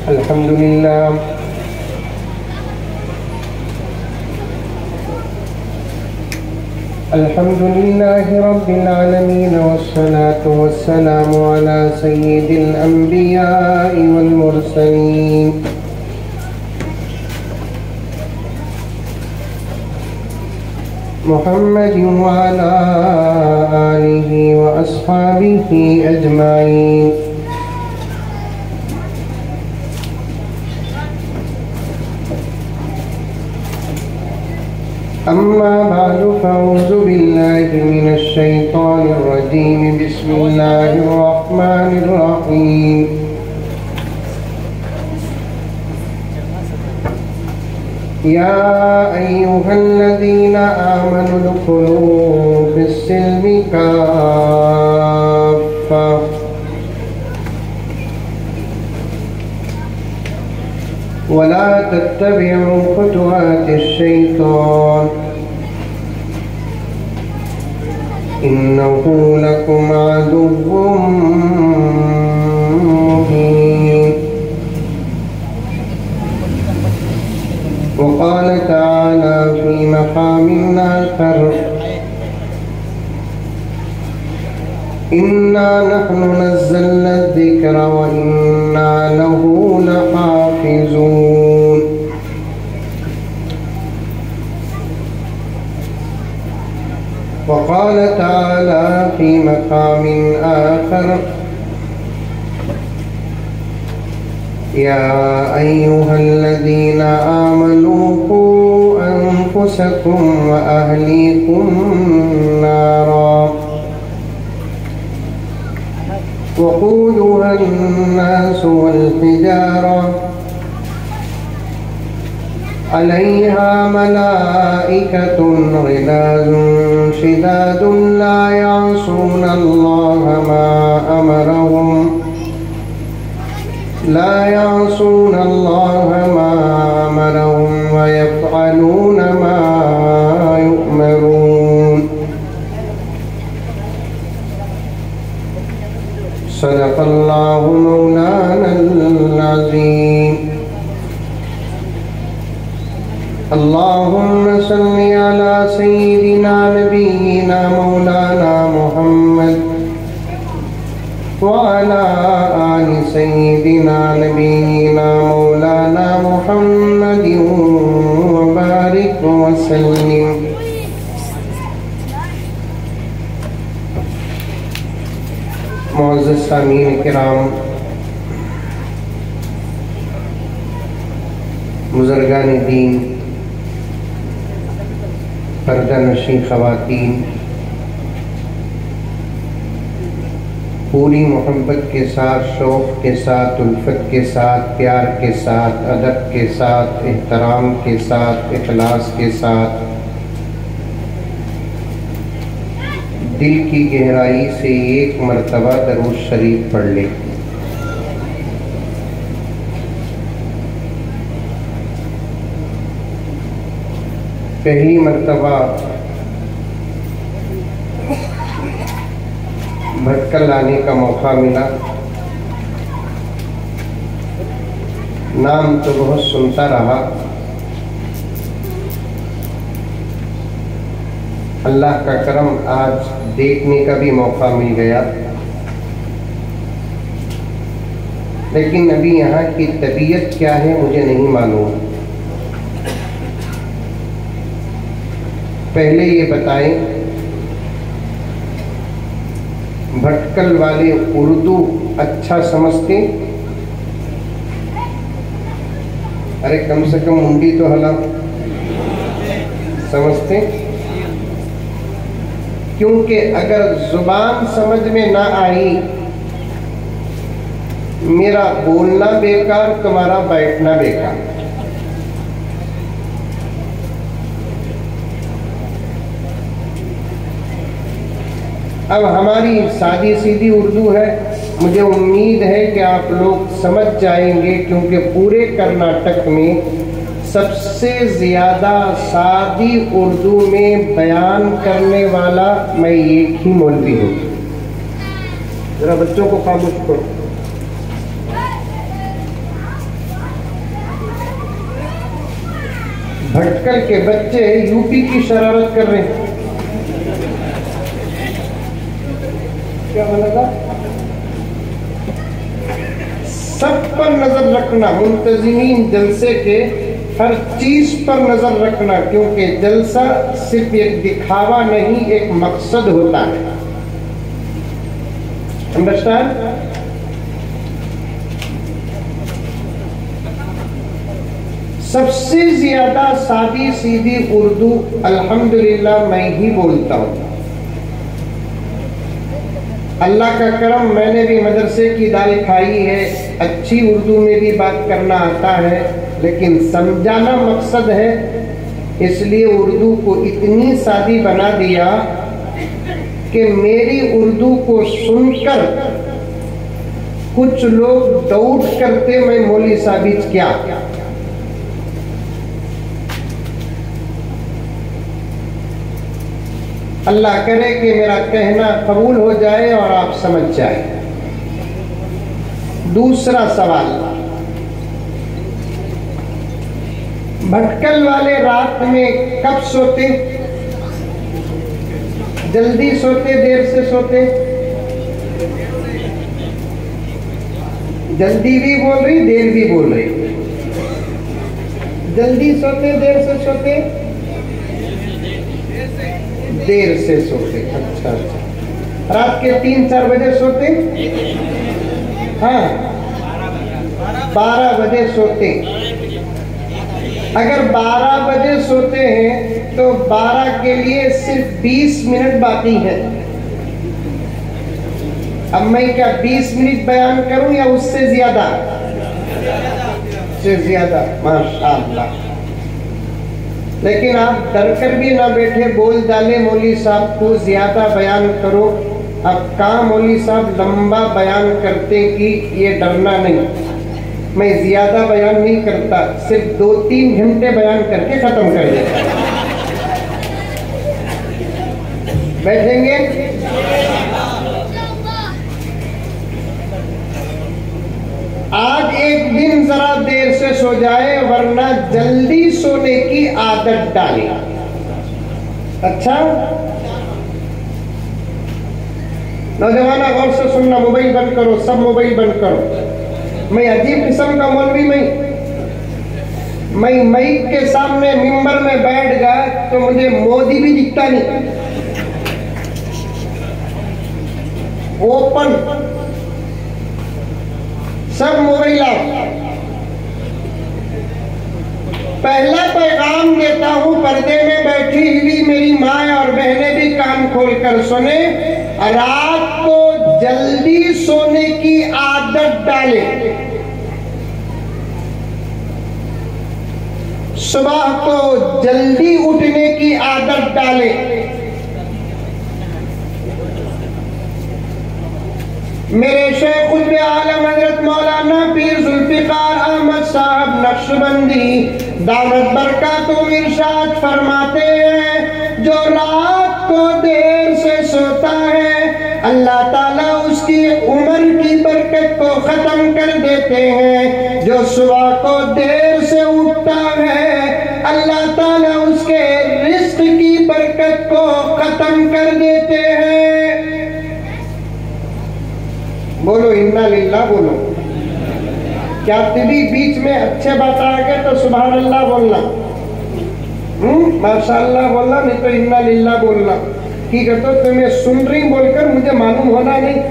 الحمد لله الحمد لله رب العالمين، والصلاة والسلام على سيد الأنبياء والمرسلين محمد وعلى آله وأصحابه أجمعين. أما بعد فأعوذ بالله من الشيطان الرجيم. بسم الله الرحمن الرحيم. يا أيها الذين آمنوا ادخلوا في السلم كافة ولا تتبعوا خطوات الشيطان إنه لكم عدو مبين. وقال تعالى في مقام آخر: إنا نحن نزلنا الذكر وإنا له لحافظون. وقال تعالى في مقام آخر: يا أيها الذين آمنوا قوا أنفسكم وأهليكم نارا وقودها الناس والحجارة عليها ملائكة غلاظ شداد لا يعصون الله ما أمرهم ويفعلون ما يؤمرون. صدق الله مولانا العظيم. اللهم صل على سيدنا نبينا مولانا محمد وعلى آل سيدنا نبينا مولانا محمد وبارك وسلم. معزز سامعین کرام، بزرگان دین، پردہ نشین خواتین، پوری محبت کے ساتھ، شوق کے ساتھ، الفت کے ساتھ، پیار کے ساتھ، ادب کے ساتھ، احترام کے ساتھ، اخلاص کے ساتھ دل کی گہرائی سے ایک مرتبہ درود شریف پڑھ لے۔ پہلی مرتبہ بھٹکل آنے کا موقع ملا۔ نام تو بہت سنتا رہا، اللہ کا کرم آج دیکھنے کا بھی موقع مل گیا، لیکن ابھی یہاں کی طبیعت کیا ہے مجھے نہیں معلوم۔ پہلے یہ بتائیں، بھٹکل والے اردو اچھا سمجھتے؟ ارے کم سے کم منڈی تو ہلا سمجھتے؟ کیونکہ اگر زبان سمجھ میں نہ آئی، میرا بولنا بیکار، تمہارا بیٹھنا بیکار۔ اب ہماری سادی سیدھی اردو ہے، مجھے امید ہے کہ آپ لوگ سمجھ جائیں گے، کیونکہ پورے کرناٹک میں سب سے زیادہ سادی اردو میں بیان کرنے والا میں ایک ہی مولوی ہوں۔ ذرا بچوں کو خاموش کرو۔ بھٹکل کے بچے یو پی کی شرارت کر رہے ہیں. کیا بنا تھا؟ سب پر نظر رکھنا، منتظمین جلسے کے ہر چیز پر نظر رکھنا، کیونکہ جلسہ صرف ایک دکھاوا نہیں، ایک مقصد ہوتا ہے. انڈرسٹینڈ؟ سب سے زیادہ سادی سیدھی اردو الحمدللہ میں ہی بولتا ہوں. اللہ کا کرم، میں نے بھی مدرسے کی دال کھائی ہے، اچھی اردو میں بھی بات کرنا آتا ہے، لیکن سمجھانا مقصد ہے. اس لیے اردو کو اتنی سادی بنا دیا کہ میری اردو کو سن کر کچھ لوگ ڈاؤٹ کرتے میں مولوی ثابت کیا. اللہ کرے کہ میرا کہنا قبول ہو جائے اور آپ سمجھ جائیں. دوسرا سوال، بھٹکل والے رات میں کب سوتے؟ جلدی سوتے، دیر سے سوتے؟ جلدی بھی بول رہی، دیر بھی بول رہی. جلدی سوتے، دیر سے سوتے؟ دیر سے سوتے. اچھا اچھا. رات کے 3-4 بجے سوتے؟ ہاں 12 بجے سوتے. اگر 12 بجے سوتے ہیں تو 12 کے لیے صرف 20 منٹ باقی ہے. اب میں کیا 20 منٹ بیان کروں یا اس سے زیادہ؟ سے زیادہ. ماشاءاللہ. لیکن آپ ڈر کر بھی نہ بیٹھے، بول ڈالے مولوی صاحب کو زیادہ بیان کرو. اب کہاں مولوی صاحب لمبا بیان کرتے کہ یہ ڈرنا نہیں. میں زیادہ بیان نہیں کرتا، صرف 2-3 گھنٹے بیان کر کے ختم کر دیتا. بیٹھیں گے؟ آج ایک دن ذرا دیر سے سو جائے، ورنہ جلدی سونے کی عادت ڈالے. اچھا نوجوانہ غور سے سننا، موبائل بند کرو، سب موبائل بند کرو. میں عجیب قسم کا مولوی میں مائک کے سامنے ممبر میں بیٹھ گیا تو مجھے مودی بھی دکھتا نہیں. اوپن سب موبائل آؤ. پہلا پیغام دیتا ہوں، پردے میں بیٹھی ہوئی میری ماں اور بہنیں بھی کان کھول کر سنیں. رات کو جلدی سونے کی عادت ڈالیں. صبح کو جلدی اٹھنے کی عادت ڈالیں. میرے شیخ قطب عالم حضرت مولانا پیر ذوالفقار احمد صاحب نقشبندی دعوت برکاتہم ارشاد فرماتے ہیں، جو رات کو دیر سے سوتا ہے اللہ تعالیٰ اس کی عمر کی برکت کو ختم کر دیتے ہیں. جو صبح کو دیر سے اٹھتا ہے اللہ تعالیٰ اس کے رزق کی برکت کو ختم کر دیتے ہیں. بولو انا للہ. بولو. کیا تبھی بیچ میں اچھے بات آ گئے تو سبحان اللہ بولنا، ماشاءاللہ بولنا، نہیں تو انا للہ بولنا. ٹھیک ہے؟ تو تمہیں سن رہی بول کر مجھے معلوم ہونا نہیں.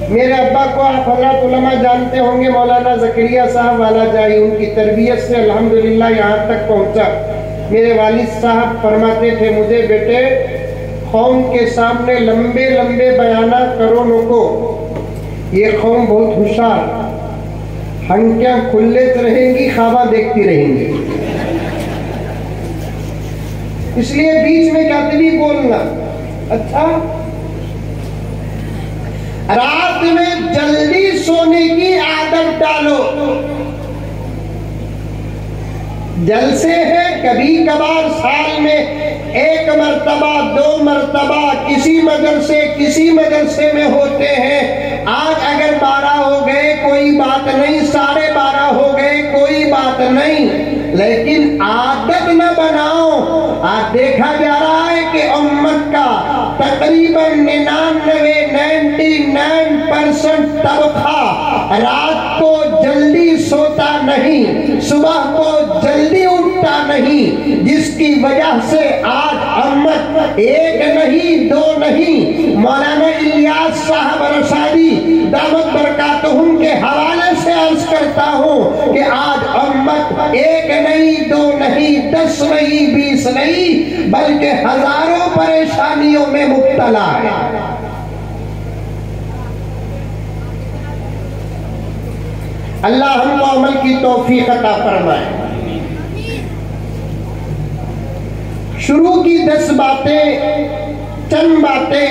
میرے ابا کو آپ حضرات علماء جانتے ہوں گے، مولانا زکریا صاحب والا جائی، ان کی تربیت سے الحمدللہ یہاں تک پہنچا. میرے والد صاحب فرماتے تھے، مجھے بیٹے قوم کے سامنے لمبے لمبے بیانات کرو نکو، یہ قوم بہت ہوشیار، ہنکیاں کھلیت رہیں گی، خوابہ دیکھتی رہیں گی. اس لیے بیچ میں کہتے بھی بولنا. اچھا رات میں جلدی سونے کی عادت ڈالو. جلسے ہیں کبھی کبھار سال میں 1 مرتبہ 2 مرتبہ کسی مدرسے میں ہوتے ہیں. آج اگر 12 ہو گئے کوئی بات نہیں، 12:30 ہو گئے کوئی بات نہیں، لیکن عادت نہ بناؤ۔ آج دیکھا جا رہا ہے کہ امت کا تقریباً 99% طبقہ رات کو جلدی سوتا نہیں، صبح کو جلدی اٹھتا نہیں، جس کی وجہ سے آج امت ایک نہیں دو نہیں، مولانا الیاس صاحب رشادی دامت برکاتہم کے حوالے سے عرض کرتا ہوں کہ آج امت ایک نہیں دو نہیں 10 نہیں 20 نہیں بلکہ ہزاروں پریشانیوں میں مبتلا ہے۔ اللہ ہم کو عمل کی توفیق عطا فرمائے۔ شروع کی 10 باتیں، چند باتیں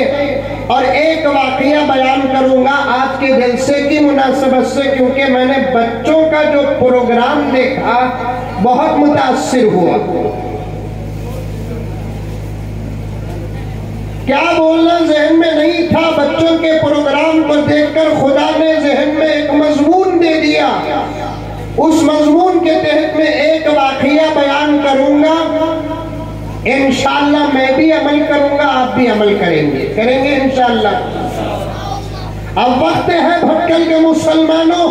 اور ایک واقعہ بیان کروں گا آج کے جلسے کی مناسبت سے، کیونکہ میں نے بچوں کا جو پروگرام دیکھا بہت متاثر ہوا۔ کیا بولنا ذہن میں نہیں تھا، بچوں کے پروگرام کو دیکھ کر خدا نے ذہن میں ایک مضمون دے دیا۔ اس مضمون کے تحت میں ایک واقعہ بیان کروں گا، انشاءاللہ میں بھی عمل کروں گا، آپ بھی عمل کریں گے انشاءاللہ۔ اب وقت ہے بھٹکل کے مسلمانوں،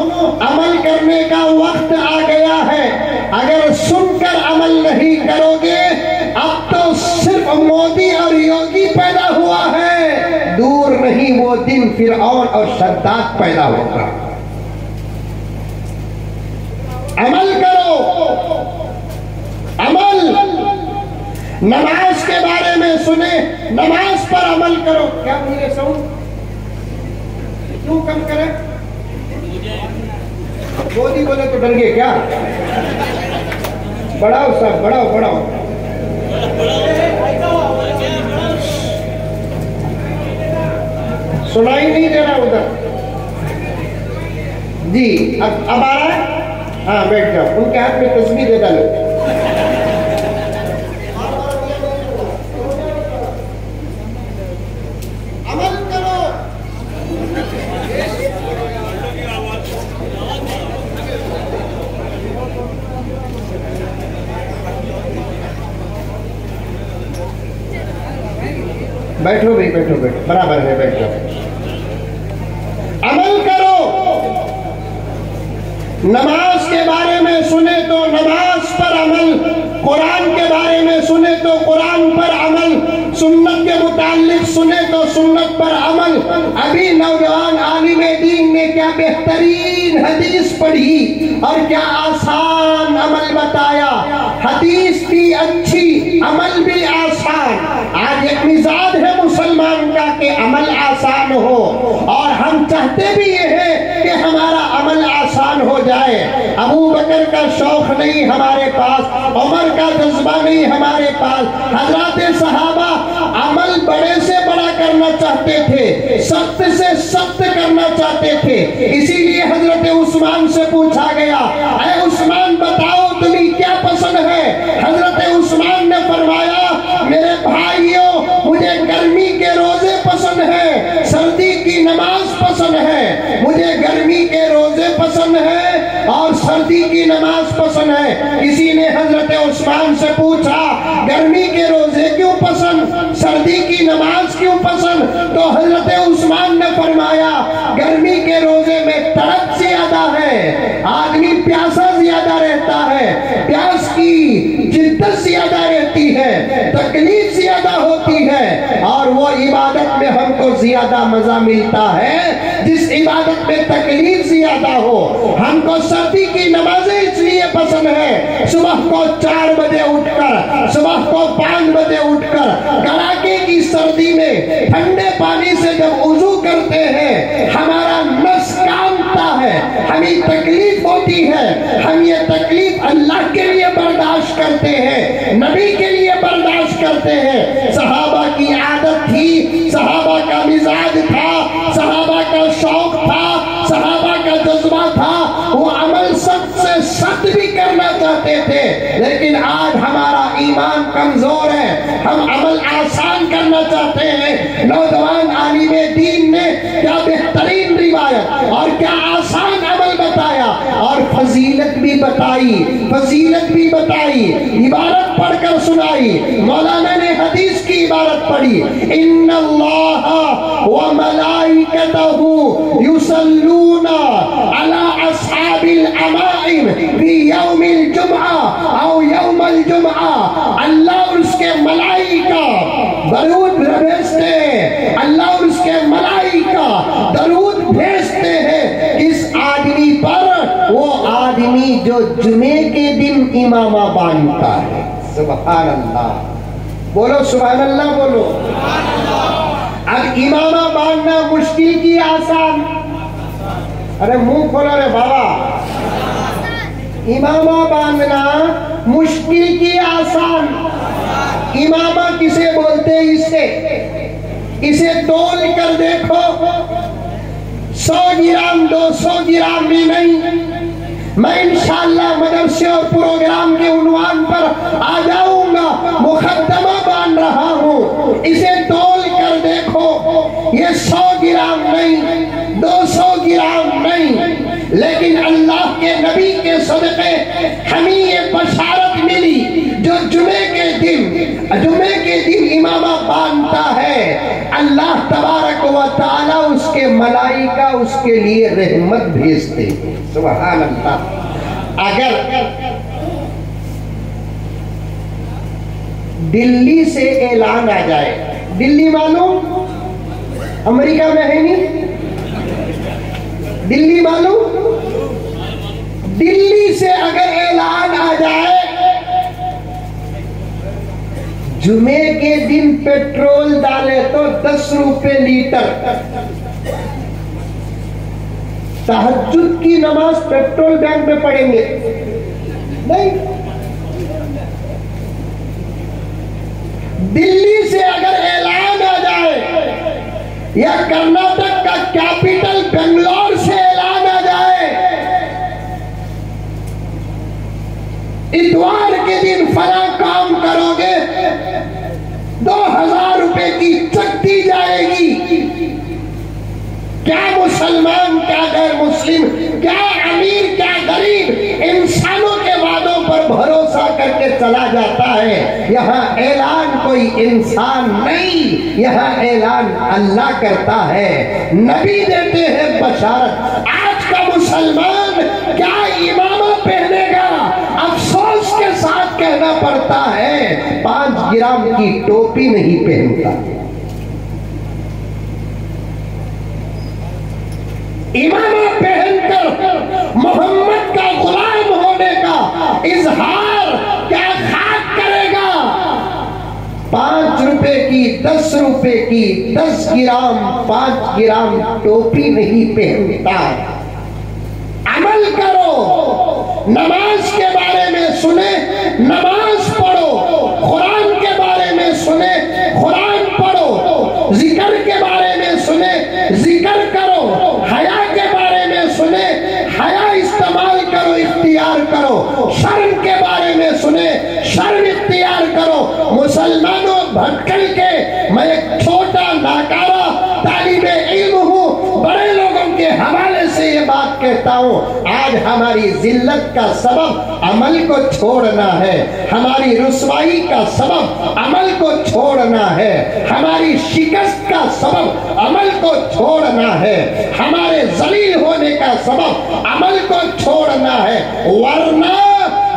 عمل کرنے کا وقت آ گیا ہے۔ اگر سن کر عمل نہیں کرو گے، اب تو صرف مودی اور یوگی پیدا ہوا ہے، دور نہیں وہ دن فرعون اور شداد پیدا ہوگا۔ عمل کرو، عمل۔ نماز کے بارے میں سنیں، نماز پر عمل کرو۔ کیا مجھے ساؤنڈ کیوں کم کریں؟ مودی بولے تو ڈر گئے کیا؟ بڑھاؤ صاحب، بڑھاؤ۔ سنائی نہیں دے رہا ادھر؟ جی اب آ رہا ہے؟ ہاں بیٹھ جاؤ، ان کے ہاتھ میں تسبیح دے ڈالو۔ عمل کرو۔ بیٹھو بھائی، بیٹھو برابر ہے، بیٹھ جاؤ۔ عمل کرو۔ نماز کے بارے میں سنے تو نماز پر عمل، قرآن کے بارے میں سنے تو قرآن پر عمل، سنت کے متعلق سنے تو سنت پر عمل۔ ابھی نوجوان عالم دین نے کیا بہترین حدیث پڑھی اور کیا آسان عمل بتایا۔ حدیث بھی اچھی، عمل بھی آسان۔ آج ایک مزاج ہے مسلمان کا کہ عمل آسان ہو، اور ہم چاہتے بھی یہ ہے کہ ہمارا عمل آسان ہو جائے۔ ابو بکر کا شوق نہیں ہمارے پاس، عمر کا جذبہ نہیں ہمارے پاس۔ حضرات صحابہ عمل بڑے سے بڑا کرنا چاہتے تھے، سخت سے سخت کرنا چاہتے تھے۔ اسی لیے حضرت عثمان سے پوچھا گیا، اے عثمان بتاؤ تمہیں کیا پسند ہے؟ حضرت عثمان نے فرمایا، میرے بھائیوں مجھے گرمی کے روزے پسند ہیں، سردی کی نماز پسند ہے۔ مجھے گرمی کے روزے پسند ہیں اور سردی کی نماز پسند ہے۔ کسی نے حضرت عثمان سے پوچھا، گرمی کے روزے کیوں پسند، سردی کی نماز کیوں پسند؟ تو حضرت عثمان نے فرمایا، گرمی کے روزے میں تڑپ زیادہ ہے، آدمی پیاسا زیادہ رہتا ہے، پیاس کی جدت زیادہ رہتی ہے، تکلیف زیادہ ہوتی ہے، اور وہ عبادت میں ہم کو زیادہ مزہ ملتا ہے جس عبادت میں تکلیف زیادہ ہو۔ ہم کو سردی کی نمازیں اس لیے پسند ہے، صبح کو 4 بجے اٹھ کر، صبح کو 5 بجے اٹھ کر کڑاکے کی سردی میں ٹھنڈے پانی سے جب وضو کرتے ہیں، ہمارا نفس کامتا ہے، ہمیں تکلیف ہوتی ہے، ہم یہ تکلیف اللہ کے لیے برداشت کرتے ہیں، نبی کے لیے برداشت کرتے ہیں۔ صحابہ کی عادت تھی، صحابہ کا مزاج تھا، صحابہ کا شوق تھا، صحابہ کا جذبہ تھا، وہ عمل سخت سے سخت بھی کرنا چاہتے تھے۔ لیکن آج ہمارا ایمان کمزور ہے، ہم عمل آسان کرنا چاہتے ہیں۔ نوجوان عالم دین نے کیا بہترین روایت اور کیا آسان عمل بتایا، اور فضیلت بھی بتائی، فضیلت بھی بتائی، عبارت پڑھ کر سنائی۔ مولانا نے حدیث کی عبارت پڑھی، ان اللہ وملائکتہ یصلون علی اصحاب الامائم فی یوم الجمعہ او یوم الجمعہ، اللہ اور اس کے ملائکہ درود بھیجتے ہیں، اللہ اور اس کے ملائکہ درود بھیجتے ہیں اس آدمی پر، وہ آدمی جو جمعے کے دن امامہ باندھتا ہے۔ سبحان اللہ، بولو سبحان اللہ، بولو۔ اب امامہ باندھنا مشکل کی آسان؟ ارے منہ کھولو رے بابا، امامہ باندھنا مشکل کی آسان؟ امامہ کسے بولتے؟ اسے تول کر دیکھو، 100 گرام 200 گرام بھی نہیں۔ میں انشاءاللہ مدرسے اور پروگرام کے عنوان پر آ جاؤں گا، مقدمہ باندھ رہا ہوں، اسے تول کر دیکھو، یہ 100 گرام نہیں، 200 گرام نہیں، لیکن اللہ کے نبی کے صدقے ہمیں یہ بشارت ملی، جو جمعے کے دن امامہ باندھتا ہے، اللہ تبارک و تعالی اس کے ملائکہ اس کے لیے رحمت بھیجتے ہیں۔ سبحان اللہ۔ اگر دلی سے اعلان آ جائے، دلی معلوم امریکہ میں ہے نہیں، دلی معلوم، دلی سے اگر اعلان آ جائے جمعے کے دن پیٹرول ڈالے تو 10 روپے لیٹر، تہجد کی نماز پیٹرول بینک میں پڑھیں گے نہیں؟ دلی سے اگر اعلان آ جائے یا کرناٹک کا کیپٹل بنگلور سے اعلان آ جائے، اتوار کے دن فلاں کام کرو گے 2000 روپے کی چک دی جائے گی، کیا مسلمان کیا غیر مسلم، کیا امیر کیا غریب انسانوں کے وعدوں پر بھروسہ کر کے چلا جاتا ہے؟ یہاں اعلان کوئی انسان نہیں، یہاں اعلان اللہ کرتا ہے، نبی دیتے ہیں بشارت۔ آج کا مسلمان کیا امامہ پہنے گا؟ افسوس کے ساتھ کہنا پڑتا ہے 5 گرام کی ٹوپی نہیں پہنتا۔ امامہ پہن کر محمد کا غلام ہونے کا اظہار کیا خاک کرے گا؟ 5 روپے کی 10 روپے کی 10 گرام 5 گرام ٹوپی نہیں پہنتا۔ عمل کرو، نماز کے بارے میں سنے نماز پڑھو، قرآن کے بارے میں سنے قرآن پڑھو، ذکر کے بارے میں سنے ذکر کرو، حیا کے بارے میں سنے حیا استعمال کرو، اختیار کرو، شرم کے بارے میں سنے شرم اختیار کرو۔ مسلمانوں بھٹکل کے، میں ایک چھوٹا ناکارہ طالب علم ہوں، بڑے لوگوں کے حوالے سے یہ بات کہتا ہوں، آج ہماری ذلت کا سبب عمل کو چھوڑنا ہے، ہماری رسوائی کا سبب عمل کو چھوڑنا ہے، ہماری شکست کا سبب عمل کو چھوڑنا ہے، ہمارے ذلیل ہونے کا سبب عمل کو چھوڑنا ہے۔ ورنہ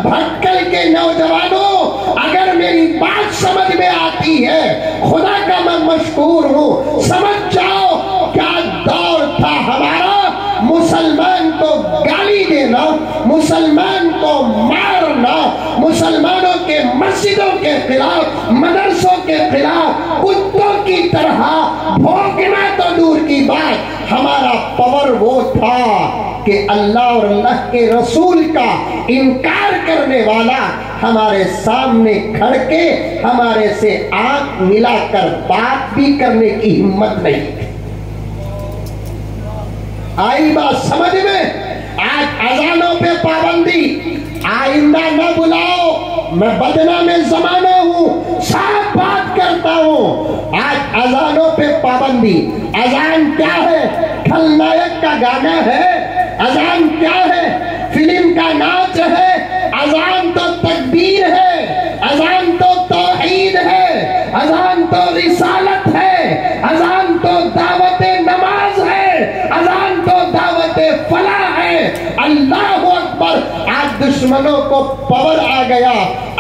بھٹکل کے نوجوانوں، اگر میری بات سمجھ میں آتی ہے، خدا کا میں مشکور ہوں، سمجھ جاؤ کیا دور تھا ہمارا، مسلمان کو گالی دینا، مسلمان کو مارنا، مسلمانوں کے مسجدوں کے خلاف مدرسوں کے خلاف کتوں کی طرح بھونکنا تو دور کی بات، ہمارا پاور وہ تھا کہ اللہ اور اللہ کے رسول کا انکار کرنے والا ہمارے سامنے کھڑ کے ہمارے سے آنکھ ملا کر بات بھی کرنے کی ہمت نہیں تھی۔ آئی بات سمجھ میں؟ آج اذانوں پہ پابندی، آئندہ نہ بلاؤ، میں بدنام زمانہ ہوں، صاف بات کرتا ہوں، آج اذانوں پہ پابندی۔ اذان کیا ہے؟ کھلنائک کا گانا ہے؟ اذان کیا ہے؟ فلم کا ناچ ہے، اذان تو تکبیر ہے، اذان تو توحید ہے، اذان تو رسالت ہے، اذان تو دعوت نماز ہے، اذان تو دعوت فلاح ہے۔ اللہ اکبر۔ آج دشمنوں کو پاور آ گیا،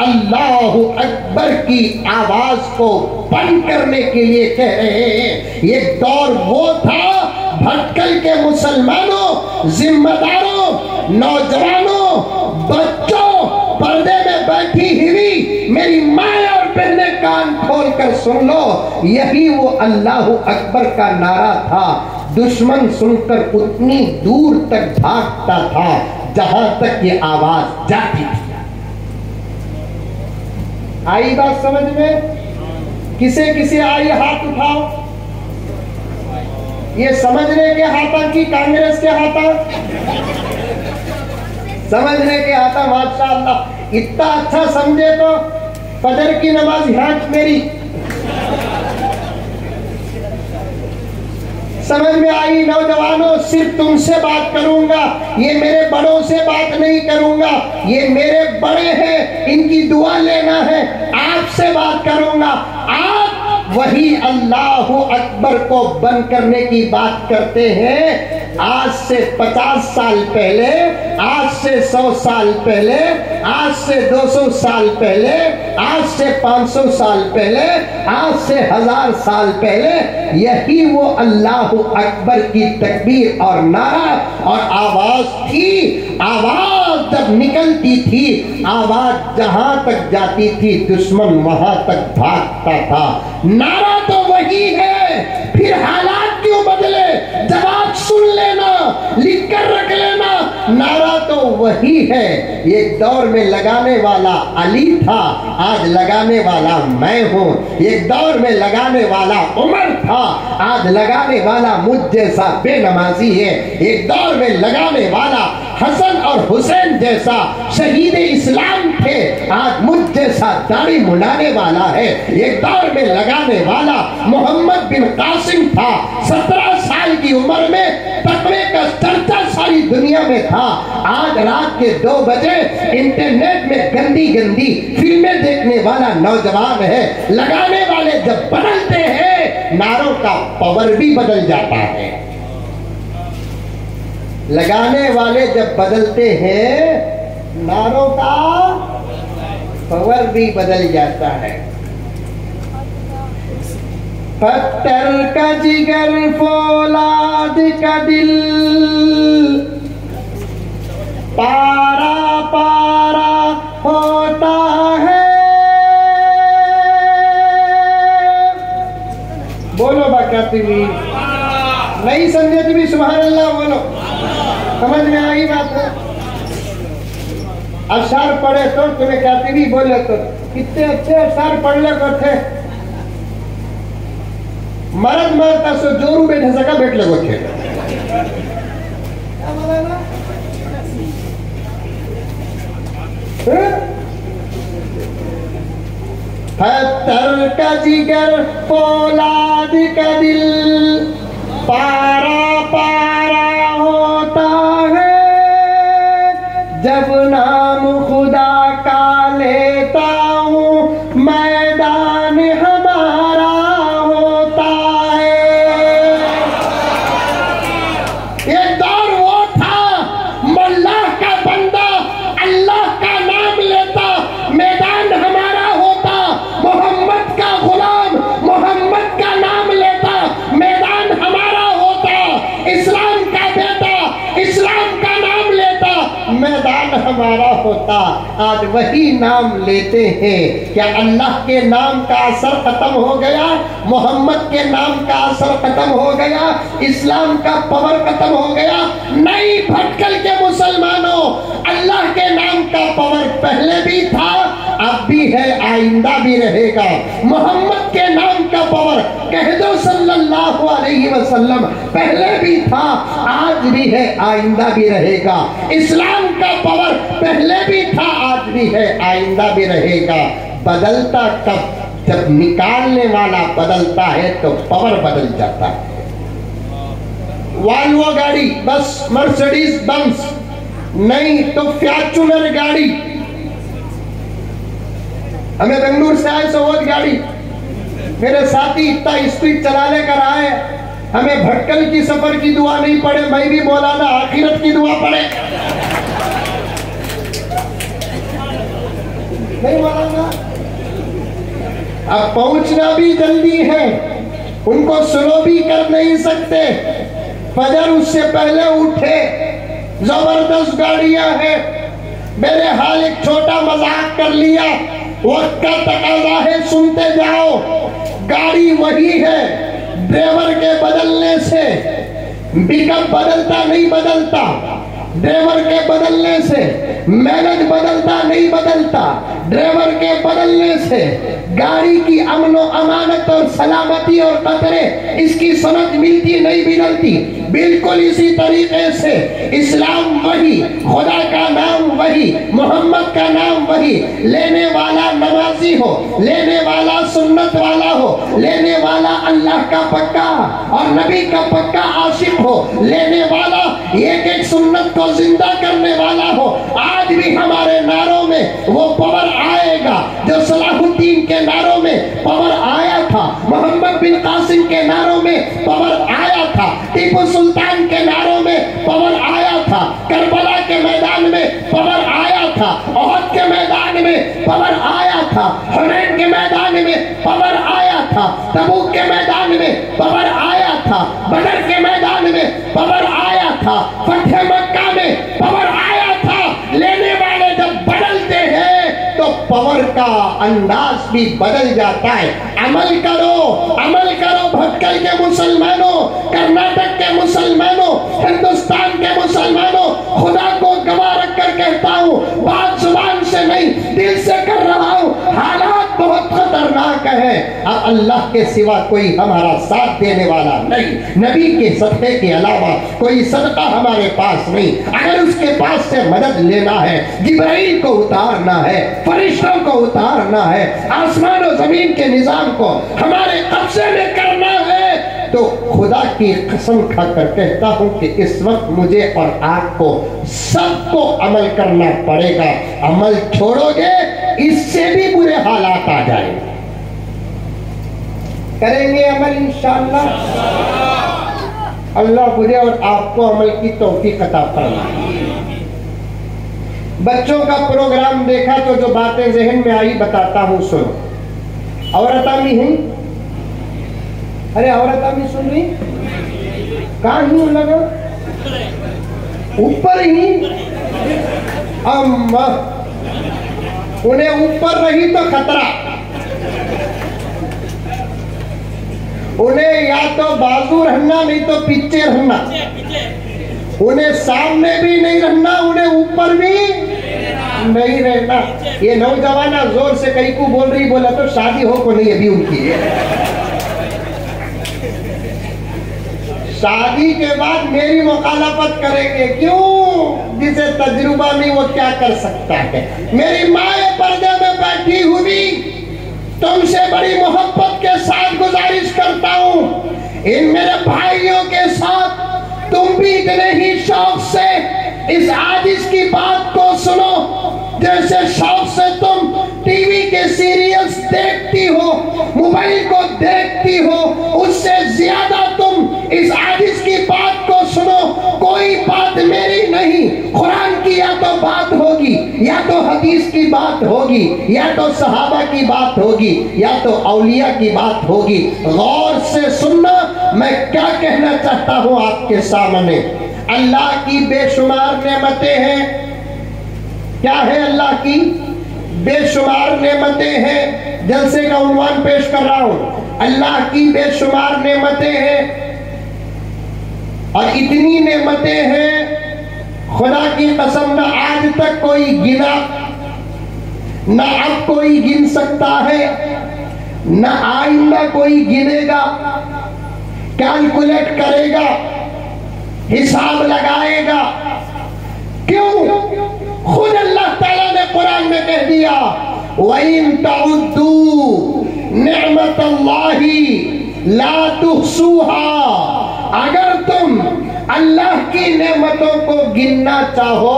اللہ اکبر کی آواز کو بند کرنے کے لیے کہہ رہے ہیں۔ یہ دور وہ تھا بھٹکل کے مسلمانوں، ذمہ داروں، نوجوانوں، بچوں، پردے میں بیٹھی ہوئی میری ماں اور بہنیں کان کھول کر سن لو، یہی وہ اللہ اکبر کا نعرہ تھا۔ دشمن سن کر اتنی دور تک بھاگتا تھا جہاں تک یہ آواز جاتی تھی۔ آئی بات سمجھ میں؟ کسے کسے آئی ہاتھ اٹھاؤ۔ یہ سمجھنے کے ہاتھا کی کانگریس کے ہاتھا؟ سمجھنے کے ہاتھا، ماشاءاللہ۔ اتنا اچھا سمجھے تو فجر کی نماز ہاتھ میری سمجھ میں آئی۔ نوجوانوں، صرف تم سے بات کروں گا، یہ میرے بڑوں سے بات نہیں کروں گا، یہ میرے بڑے ہیں، ان کی دعا لینا ہے، آپ سے بات کروں گا۔ آپ وہی اللہ اکبر کو بند کرنے کی بات کرتے ہیں۔ آج سے 50 سال پہلے، آج سے 100 سال پہلے، آج سے 200 سال پہلے، آج سے 500 سال پہلے، آج سے 1000 سال پہلے یہی وہ اللہ اکبر کی تکبیر اور نعرہ اور آواز تھی۔ آواز جب نکلتی تھی، آواز جہاں تک جاتی تھی دشمن وہاں تک بھاگتا تھا۔ نعرہ تو وہی ہے، پھر حالات کیوں بدلے؟ جواب سن لینا، لکھ کر رکھ لینا، نعرہ تو وہی ہے۔ ایک دور میں لگانے والا علی تھا، آج لگانے والا میں ہوں۔ ایک دور میں لگانے والا عمر تھا، آج لگانے والا مجھ جیسا بے نمازی ہے۔ ایک دور میں لگانے والا حسن اور حسین جیسا شہید اسلام تھے، آج مجھ جیسا داڑھی منڈانے والا ہے۔ ایک دور میں لگانے والا محمد بن قاسم تھا، 17 سال کی عمر میں تقوی کا چرچا ساری دنیا میں تھا۔ آج رات کے 2 بجے انٹرنیٹ میں گندی گندی فلمیں دیکھنے والا نوجوان ہے۔ لگانے والے جب بدلتے ہیں، نعروں کا پاور بھی بدل جاتا ہے۔ لگانے والے جب بدلتے ہیں، نعروں کا پاور بھی بدل جاتا ہے۔ پتھر کا جگر فولاد کا دل، پارا پارا ہوتا ہے۔ بولو باقی بھی نہیں سمجھے تو بھی سبحان اللہ بولو۔ سمجھ میں آئی بات ہے؟ اشعار پڑھے تو تمہیں کہتی بھی بولے تو کتنے اچھے اشعار پڑھ لے کو تھے۔ مرد مرتا سو جورو بیٹھے سکا بیٹھ لے کو تھے۔ پتھر کا جگر فولاد کا دل، پارا پارا ہوتا ہے۔ جب نام خدا کا لیتا ہوں، میدان ہمارا ہوتا ہے۔ یہ دور وہ تھا، اللہ کا بندہ اللہ کا نام لیتا، میدان ہمارا ہوتا۔ محمد کا غلام محمد کا نام لیتا، میدان ہمارا ہوتا۔ اسلام کا بیٹا اسلام کا نام لیتا، میدان ہمارا ہوتا۔ آج وہی نام لیتے ہیں۔ کیا اللہ کے نام کا اثر ختم ہو گیا؟ محمد کے نام کا اثر ختم ہو گیا؟ اسلام کا پاور ختم ہو گیا؟ نہیں بھٹکل کے مسلمانوں، اللہ کے نام کا پاور پہلے بھی تھا، اب بھی ہے، آئندہ بھی رہے گا۔ محمد کے نام کا پاور کہہ دو صلی اللہ علیہ وسلم، پہلے بھی تھا، آج بھی ہے، آئندہ بھی رہے گا۔ اسلام کا پاور پہلے بھی تھا، آج بھی ہے، آئندہ بھی رہے گا۔ بدلتا کب؟ جب نکالنے والا بدلتا ہے تو پاور بدل جاتا ہے۔ والوو گاڑی، بس، مرسڈیز بنز، نہیں تو فارچونر گاڑی. ہمیں بنگلور سے آئے سوت گاڑی, میرے ساتھی اتنا اسپیڈ چلا لے کر آئے, ہمیں بھٹکل کی سفر کی دعا نہیں پڑے, میں بھی مولانا آخرت کی دعا پڑے. نہیں مولانا, اب پہنچنا بھی جلدی ہے, ان کو سلو بھی کر نہیں سکتے, فجر اس سے پہلے اٹھے, زبردست گاڑیاں ہیں. میرے حال ایک چھوٹا مذاق کر لیا, وقت کا تقاضا ہے سنتے جاؤ. گاڑی وہی ہے, ڈرائیور کے بدلنے سے پک اپ بدلتا نہیں بدلتا, ڈرائیور کے بدلنے سے مینج بدلتا نہیں بدلتا, ڈرائیور کے بدلنے سے گاڑی کی امن و امانت اور سلامتی اور خطرے اس کی سمجھ ملتی نہیں بدلتی. بالکل اسی طریقے سے اسلام وہی, خدا کا نام وہی, محمد کا نام وہی, لینے والا نمازی ہو, لینے والا سنت والا ہو, لینے والا اللہ کا پکا اور نبی کا پکا عاشق ہو, لینے والا ایک ایک سنت کو زندہ کرنے والا ہو. آج بھی ہمارے نعروں میں وہ پاور آئے گا جو صلاح الدین کے نعروں میں پاور آیا تھا, محمد بن قاسم کے نعروں میں پاور آیا تھا, ٹیپو سلطان کے نعروں میں پاور آیا تھا, کربلا کے میدان میں پاور آیا تھا, احد کے میدان میں پاور آیا تھا, حنین کے میدان میں پاور آیا تھا, تبوک کے میدان میں پاور آیا تھا, بدر کے میدان میں پاور آیا تھا, فتح مکہ میں پاور آیا تھا. لینے والے جب بدلتے ہیں تو پاور کا انداز بھی بدل جاتا ہے. عمل کرو, عمل کرو بھٹکل کے مسلمانوں, کرناٹک کے مسلمانوں, ہندوستان کے مسلمانوں, خدا کو گواہ رکھ کر کہتا ہوں, بات زبان سے نہیں دل سے کر رہا ہوں, حالات بہت خطرناک ہیں. اب اللہ کے سوا کوئی ہمارا ساتھ دینے والا نہیں, نبی کے صدقے کے علاوہ کوئی صدقہ ہمارے پاس نہیں. اگر اس کے پاس سے مدد لینا ہے, جبرائیل کو اتارنا ہے, فرشتوں کو اتارنا ہے, آسمان و زمین کے نظام کو ہمارے قبضے میں کرنا ہے, تو خدا کی قسم کھا کر کہتا ہوں کہ اس وقت مجھے اور آپ کو سب کو عمل کرنا پڑے گا. عمل چھوڑو گے اس سے بھی برے حالات آ جائیں گے. کریں گے عمل انشاءاللہ. اللہ مجھے اور آپ کو عمل کی توفیق عطا فرمائے. بچوں کا پروگرام دیکھا تو جو باتیں ذہن میں آئی بتاتا ہوں, سنو. عورت آمی ہیں, ارے عورت آمی سن رہی, کہاں ہی لگا, اوپر ہی. اما انہیں اوپر رہی تو خطرہ, انہیں یا تو بازو رہنا نہیں تو پیچھے رہنا, انہیں سامنے بھی نہیں رہنا, انہیں اوپر بھی نہیں رہنا. یہ نوجوانہ زور سے کئی کو بول رہی, بولا تو شادی ہو کو نہیں ابھی ان کی. شادی کے بعد میری مخالفت کریں گے, کیوں؟ جسے تجربہ نہیں وہ کیا کر سکتا ہے. میری ماں پردے میں بیٹھی ہوئی, تم سے بڑی محبت کے ساتھ گزارش کرتا ہوں, ان میرے بھائیوں کے ساتھ تم بھی اتنے ہی شوق سے اس عاجز کی بات کو سنو جیسے شوق سے تم ٹی وی کے سیریلز دیکھتی ہو, موبائل کو دیکھتی ہو, اس سے زیادہ تم اس عاجز کی بات کو سنو. کوئی بات میری نہیں, قرآن کی یا تو بات ہوگی, یا تو حدیث کی بات ہوگی, یا تو صحابہ کی بات ہوگی, یا تو اولیاء کی بات ہوگی. غور سے سننا میں کیا کہنا چاہتا ہوں آپ کے سامنے. اللہ کی بے شمار نعمتیں ہیں. کیا ہے اللہ کی بے شمار نعمتیں ہیں. جلسے کا عنوان پیش کر رہا ہوں, اللہ کی بے شمار نعمتیں ہیں. اور اتنی نعمتیں ہیں خدا کی قسم نہ آج تک کوئی گنا, نہ اب کوئی گن سکتا ہے, نہ آئندہ کوئی گنے گا, کیلکولیٹ کرے گا, حساب لگائے گا. کیوں؟ خود اللہ تعالیٰ نے قرآن میں کہہ دیا, وَإِن تَعُدُّوا نِعْمَةَ اللَّهِ لَا تُحْصُوهَا. اگر تم اللہ کی نعمتوں کو گننا چاہو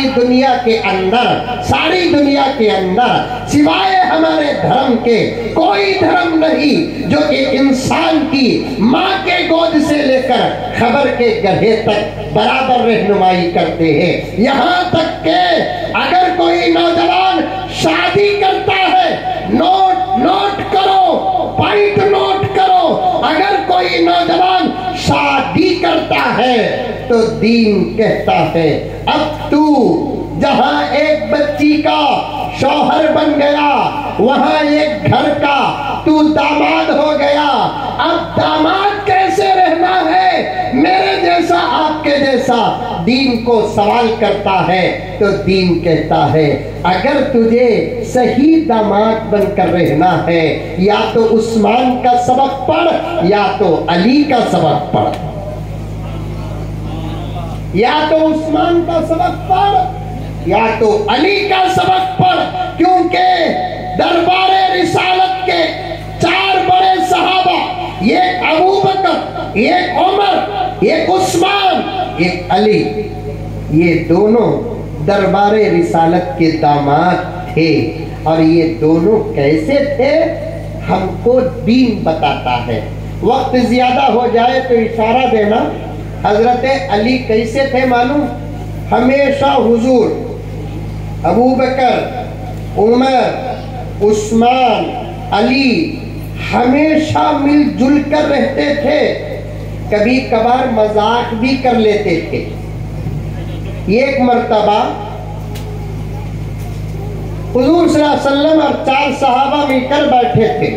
ساری دنیا کے اندر سوائے ہمارے دھرم کے کوئی دھرم نہیں جو ایک انسان کی ماں کے گود سے لے کر خبر کے گڑھے تک برابر رہنمائی کرتے ہیں۔ یہاں تک کہ اگر کوئی نوجوان شادی کرتا ہے، نوٹ کرو، پوائنٹ نوٹ کرو، اگر کوئی نوجوان شادی کرتا ہے تو دین کہتا ہے اب تو جہاں ایک بچی کا شوہر بن گیا، وہاں ایک گھر کا تو داماد ہو گیا، اب داماد کیسے رہنا ہے؟ میرے جیسا آپ کے جیسا دین کو سوال کرتا ہے تو دین کہتا ہے اگر تجھے صحیح داماد بن کر رہنا ہے یا تو عثمان کا سبق پڑھ یا تو علی کا سبق پڑھ، یا تو عثمان کا سبق پڑھ یا تو علی کا سبق پڑھ، کیونکہ دربار رسالت کے 4 بڑے صحابہ، ایک ابو بکر، ایک عمر، ایک عثمان، ایک علی، یہ دونوں دربار رسالت کے داماد تھے۔ اور یہ دونوں کیسے تھے ہم کو دین بتاتا ہے۔ وقت زیادہ ہو جائے تو اشارہ دینا۔ حضرت علی کیسے تھے معلوم؟ ہمیشہ حضور ابو بکر، عمر، عثمان، علی ہمیشہ مل جل کر رہتے تھے، کبھی کبھار مذاق بھی کر لیتے تھے۔ ایک مرتبہ حضور صلی اللہ علیہ وسلم اور 4 صحابہ مل کر بیٹھے تھے،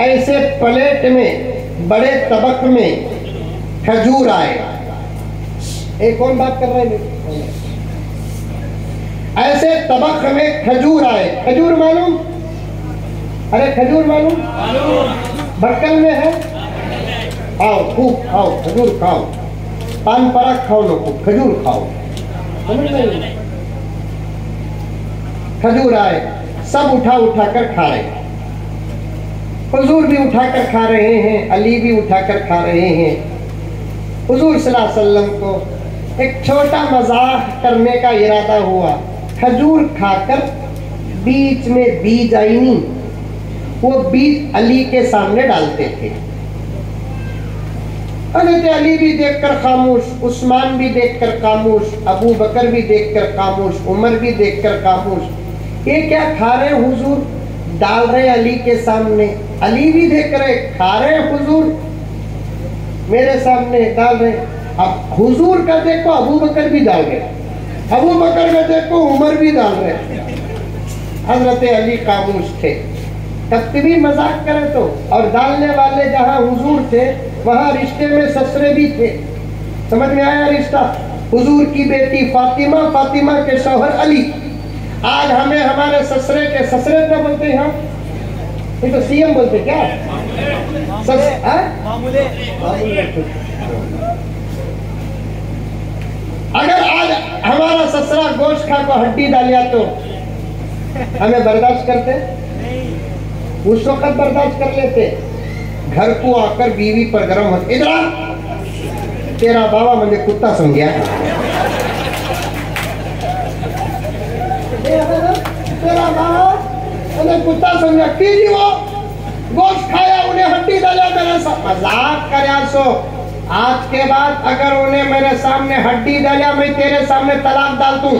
ایسے پلیٹ میں بڑے طبق میں کھجور آئے۔ ایک کون بات کر رہے ہیں؟ ایسے طبق میں کھجور آئے۔ کھجور معلوم؟ ارے کھجور معلوم؟ بھٹکل میں ہے؟ آؤ خوب کھاؤ، کھجور کھاؤ، پان پراگ کھاؤ، لو خوب کھجور کھاؤ۔ سمجھ نہیں؟ کھجور آئے، سب اٹھا کر کھا رہے ہیں۔ حضور بھی اٹھا کر کھا رہے ہیں، علی بھی اٹھا کر کھا رہے ہیں۔ حضور صلی اللہ علیہ وسلم کو ایک چھوٹا مزاح کرنے کا ارادہ ہوا۔ کھجور کھا کر بیچ میں بیج آئی نہیں، وہ بیج علی کے سامنے ڈالتے تھے۔ حضرت علی بھی دیکھ کر خاموش، عثمان بھی دیکھ کر خاموش، ابو بکر بھی دیکھ کر خاموش، عمر بھی دیکھ کر خاموش۔ یہ کیا کھا رہے ہیں حضور؟ ڈال رہے علی کے سامنے، علی بھی دیکھ رہے، کھا رہے ہیں حضور میرے سامنے، ڈال رہے۔ اب حضور کا دیکھو ابو بکر بھی ڈال رہے، ابو بکر کا دیکھو عمر بھی ڈال رہے، حضرت علی خاموش تھے۔ تب بھی مذاق کرے تو، اور ڈالنے والے جہاں حضور تھے وہاں رشتے میں سسرے بھی تھے۔ سمجھ میں آیا رشتہ؟ حضور کی بیٹی فاطمہ، فاطمہ کے شوہر علی۔ آج ہمیں ہمارے سسرے کے سسرے کیا بولتے ہیں؟ یہ تو سی ایم بولتے کیا؟ اگر آج ہمارا سسرا گوشت کھا کو ہڈی ڈالیا تو ہمیں برداشت کرتے؟ اس وقت برداشت کر لیتے۔ گھر کو آ کر بیوی پر گرم ہوتے، ادھر تیرا بابا مجھے کتا سمجھا، تیرا بابا مجھے کتا سمجھا، کی جی وہ گوشت کھایا انہیں ہڈی ڈالا میرے ساتھ، مذاق کریا سو۔ آج کے بعد اگر انہیں میرے سامنے ہڈی ڈالا میں تیرے سامنے طلاق ڈال دوں۔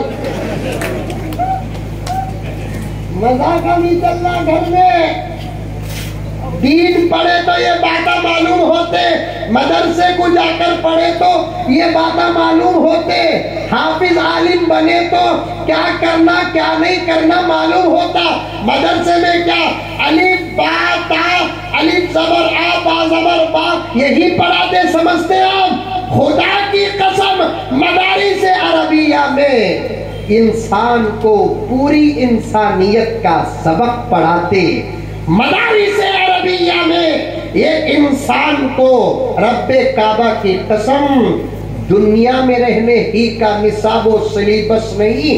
مذاق نہیں چلنا گھر میں۔ دین پڑھے تو یہ باتیں معلوم ہوتے، مدرسے کو جا کر پڑھے تو یہ باتیں معلوم ہوتے، حافظ عالم بنے تو کیا کرنا کیا نہیں کرنا معلوم ہوتا۔ مدرسے میں کیا الف با تا، الف زبر آ با زبر با یہی پڑھاتے سمجھتے آپ؟ خدا کی قسم مدارس عربیہ میں انسان کو پوری انسانیت کا سبق پڑھاتے۔ مدارس عربیہ میں یہ انسان کو رب کعبہ کی قسم دنیا میں رہنے ہی کا نصاب و سلیبس نہیں،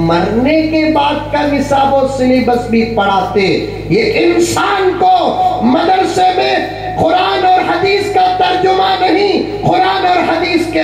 مرنے کے بعد کا نصاب و سلیبس بھی پڑھاتے۔ یہ انسان کو مدرسے میں قرآن اور حدیث کا ترجمہ نہیں، قرآن اور حدیث کے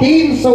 300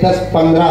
10-15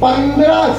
15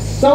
100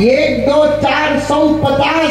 1 2 4 150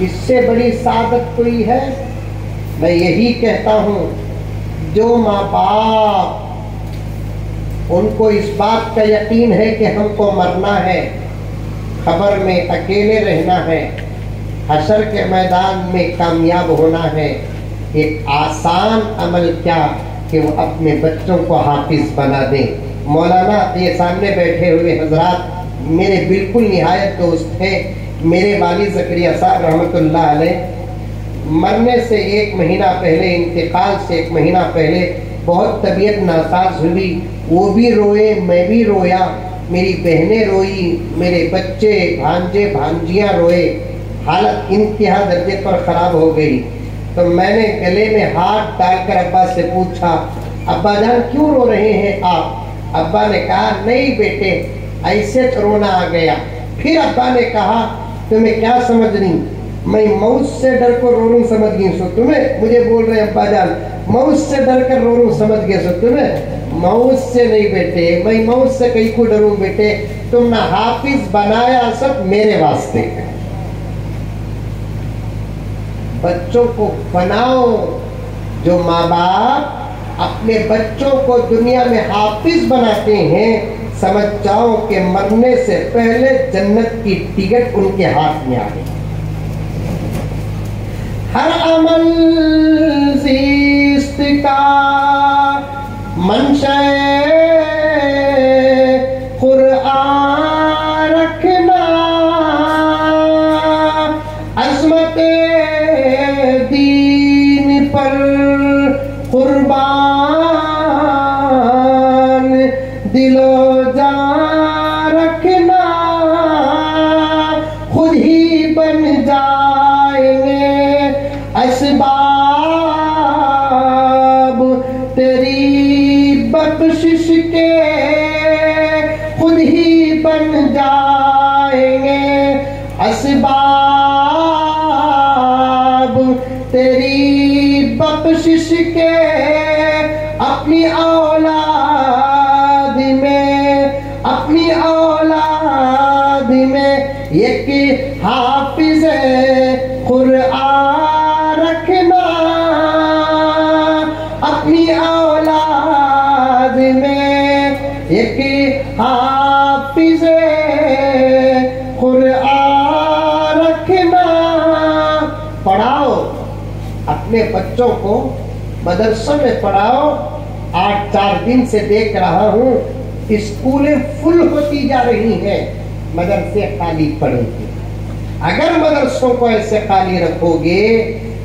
اس سے بڑی سعادت کوئی ہے؟ میں یہی کہتا ہوں، جو ماں باپ ان کو اس بات کا یقین ہے کہ ہم کو مرنا ہے، قبر میں اکیلے رہنا ہے، حشر کے میدان میں کامیاب ہونا ہے، ایک آسان عمل کیا کہ وہ اپنے بچوں کو حافظ بنا دیں۔ مولانا یہ سامنے بیٹھے ہوئے حضرات میرے بالکل نہایت دوست ہیں، میرے والد زکریا صاحب رحمۃ اللہ علیہ مرنے سے 1 مہینہ پہلے، انتقال سے 1 مہینہ پہلے بہت طبیعت ناساز ہوئی، وہ بھی روئے، میں بھی رویا، میری بہنیں روئی، میرے بچے بھانجے بھانجیاں روئے، حالت انتہا درجے پر خراب ہو گئی۔ تو میں نے گلے میں ہاتھ ڈال کر ابا سے پوچھا، ابا جان کیوں رو رہے ہیں آپ؟ ابا نے کہا نہیں بیٹے، ایسے رونا آ گیا۔ پھر ابا نے کہا تمہیں کیا سمجھ رہی، میں موت سے ڈر کر رو رہوں سمجھ گئی سو تمہیں؟ مجھے بول رہے ابا جان موت سے ڈر کر رو رہوں سمجھ گئے سو تمہیں؟ موت سے نہیں بیٹے، میں موت سے کہیں کو ڈروں بیٹے، تم نے حافظ بنایا سب میرے واسطے ہے۔ بچوں کو بناؤ۔ جو ماں باپ اپنے بچوں کو دنیا میں حافظ بناتے ہیں، سمجھ جاؤ کہ مرنے سے پہلے جنت کی ٹکٹ ان کے ہاتھ میں آ گئی۔ ہر عمل زیست کا منشأ قرآن رکھنا، عظمت دین پر قربان دل و جان رکھنا، خود ہی بن جائیں گے اسباب تیری بخشش کے، خود ہی بن جائیں گے اسباب تیری بخشش کے، اپنی اولاد میں ایک حافظ قرآن رکھنا، اپنی اولاد میں ایک حافظ قرآن رکھنا۔ پڑھاؤ اپنے بچوں کو، مدرسوں میں پڑھاؤ۔ 8 دن سے دیکھ رہا ہوں اسکولیں فل ہوتی جا رہی ہیں، مدرسے خالی پڑیں گے۔ اگر مدرسوں کو ایسے خالی رکھو گے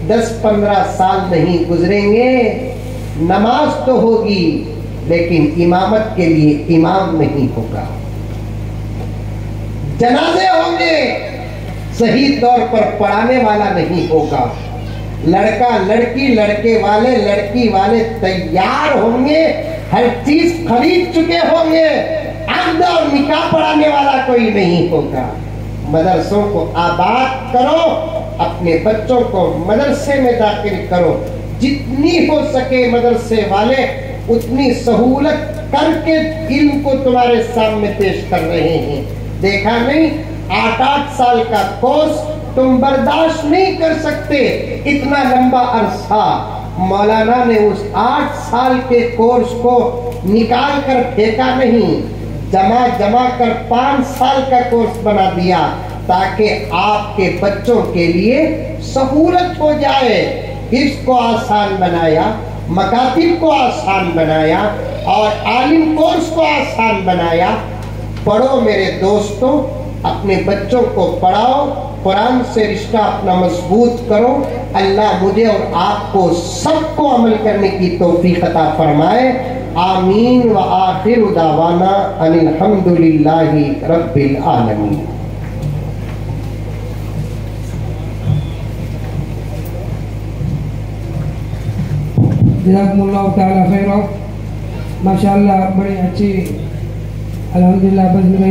10-15 سال نہیں گزریں گے، نماز تو ہوگی لیکن امامت کے لیے امام نہیں ہوگا، جنازے ہوں گے صحیح طور پر پڑھانے والا نہیں ہوگا، لڑکا لڑکی لڑکے والے لڑکی والے تیار ہوں گے، ہر چیز خرید چکے ہوں گے، عقد اور نکاح پڑھانے والا کوئی نہیں ہوگا۔ مدرسوں کو آباد کرو، اپنے بچوں کو مدرسے میں داخل کرو، جتنی ہو سکے مدرسے والے اتنی سہولت کر کے علم کو تمہارے سامنے پیش کر رہے ہیں۔ دیکھا نہیں 8 سال کا کورس تم برداشت نہیں کر سکتے، اتنا لمبا عرصہ مولانا نے اس 8 سال کے کورس کو نکال کر پھینکا نہیں، جمع کر 5 سال کا کورس بنا دیا تاکہ آپ کے بچوں کے لیے سہولت ہو جائے۔ اس کو آسان بنایا، مکاتب کو آسان بنایا اور عالم کورس کو آسان بنایا۔ پڑھو میرے دوستوں، اپنے بچوں کو پڑھاؤ، قرآن سے رشتہ اپنا مضبوط کرو۔ اللہ مجھے اور آپ کو سب کو عمل کرنے کی توفیق عطا فرمائے۔ آمین وآخر دعوانا ان الحمد للہ رب العالمین۔ جزاکم اللہ تعالی خیرہ، ماشاءاللہ بڑی اچھی الحمدللہ بزم رہی۔